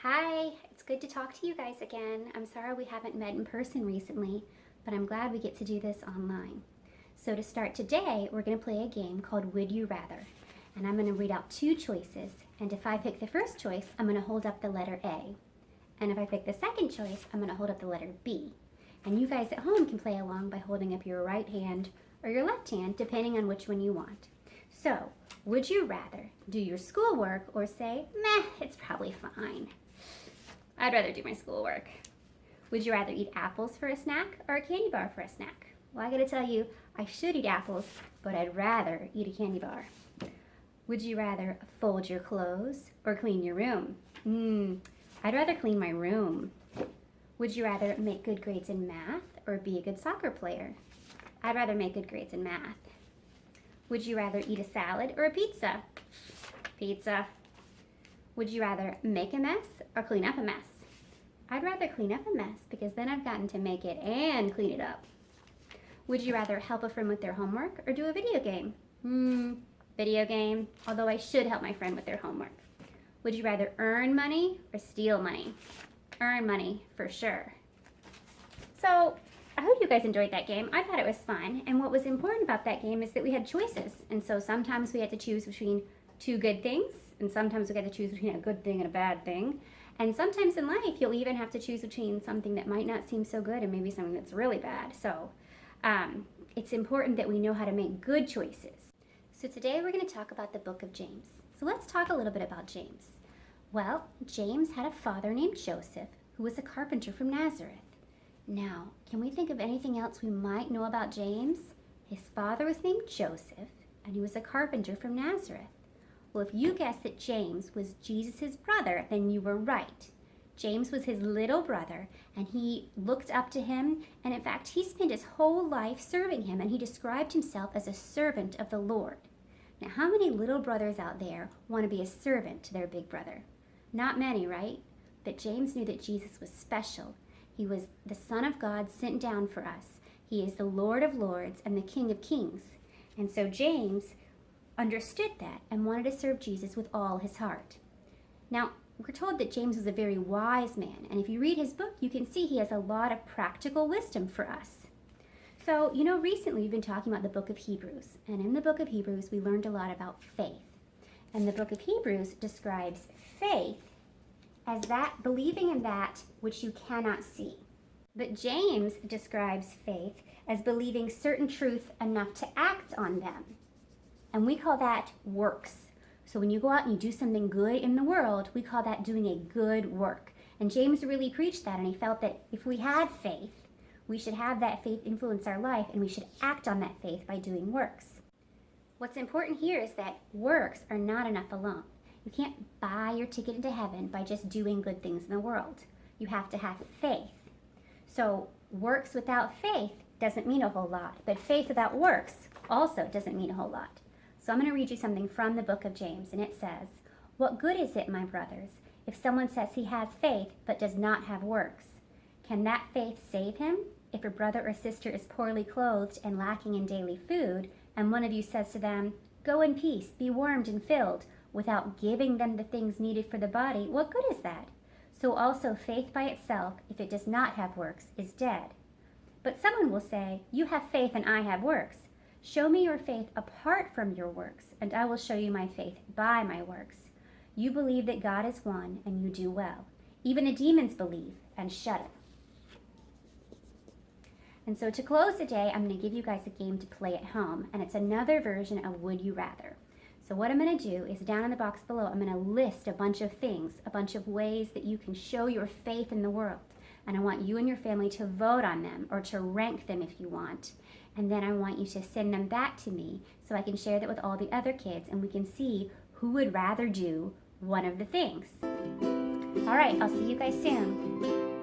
Hi, it's good to talk to you guys again. I'm sorry we haven't met in person recently, but I'm glad we get to do this online. So to start today, we're going to play a game called Would You Rather. And I'm going to read out two choices, and if I pick the first choice, I'm going to hold up the letter A. And if I pick the second choice, I'm going to hold up the letter B. And you guys at home can play along by holding up your right hand or your left hand, depending on which one you want. So, would you rather do your schoolwork or say, meh, it's probably fine? I'd rather do my schoolwork. Would you rather eat apples for a snack or a candy bar for a snack? Well, I gotta tell you, I should eat apples, but I'd rather eat a candy bar. Would you rather fold your clothes or clean your room? I'd rather clean my room. Would you rather make good grades in math or be a good soccer player? I'd rather make good grades in math. Would you rather eat a salad or a pizza? Pizza. Would you rather make a mess or clean up a mess? I'd rather clean up a mess because then I've gotten to make it and clean it up. Would you rather help a friend with their homework or do a video game? Video game, although I should help my friend with their homework. Would you rather earn money or steal money? Earn money, for sure. So, I hope you guys enjoyed that game. I thought it was fun, and what was important about that game is that we had choices, and so sometimes we had to choose between two good things, and sometimes we had to choose between a good thing and a bad thing, and sometimes in life you'll even have to choose between something that might not seem so good and maybe something that's really bad. So it's important that we know how to make good choices. So today we're going to talk about the book of James. So let's talk a little bit about James. Well, James had a father named Joseph who was a carpenter from Nazareth. Now, can we think of anything else we might know about James? His father was named Joseph, and he was a carpenter from Nazareth. Well, if you guessed that James was Jesus' brother, then you were right. James was his little brother, and he looked up to him, and in fact, he spent his whole life serving him, and he described himself as a servant of the Lord. Now, how many little brothers out there want to be a servant to their big brother? Not many, right? But James knew that Jesus was special. He was the Son of God sent down for us. He is the Lord of Lords and the King of Kings. And so James understood that and wanted to serve Jesus with all his heart. Now, we're told that James was a very wise man, and if you read his book, you can see he has a lot of practical wisdom for us. So, recently we've been talking about the book of Hebrews, and in the book of Hebrews, we learned a lot about faith. And the book of Hebrews describes faith as that believing in that which you cannot see. But James describes faith as believing certain truth enough to act on them. And we call that works. So when you go out and you do something good in the world, we call that doing a good work. And James really preached that, and he felt that if we had faith, we should have that faith influence our life, and we should act on that faith by doing works. What's important here is that works are not enough alone. You can't buy your ticket into heaven by just doing good things in the world. You have to have faith. So works without faith doesn't mean a whole lot, but faith without works also doesn't mean a whole lot. So I'm going to read you something from the book of James, and it says, "What good is it, my brothers, if someone says he has faith but does not have works? Can that faith save him? If a brother or sister is poorly clothed and lacking in daily food, and one of you says to them, 'Go in peace, be warmed and filled,' without giving them the things needed for the body, what good is that? So also faith by itself, if it does not have works, is dead. But someone will say, 'You have faith and I have works. Show me your faith apart from your works, and I will show you my faith by my works. You believe that God is one, and you do well. Even the demons believe and shudder.'" And so to close today, I'm going to give you guys a game to play at home, and it's another version of Would You Rather. So what I'm going to do is down in the box below, I'm going to list a bunch of things, a bunch of ways that you can show your faith in the world. And I want you and your family to vote on them or to rank them if you want. And then I want you to send them back to me so I can share that with all the other kids and we can see who would rather do one of the things. All right, I'll see you guys soon.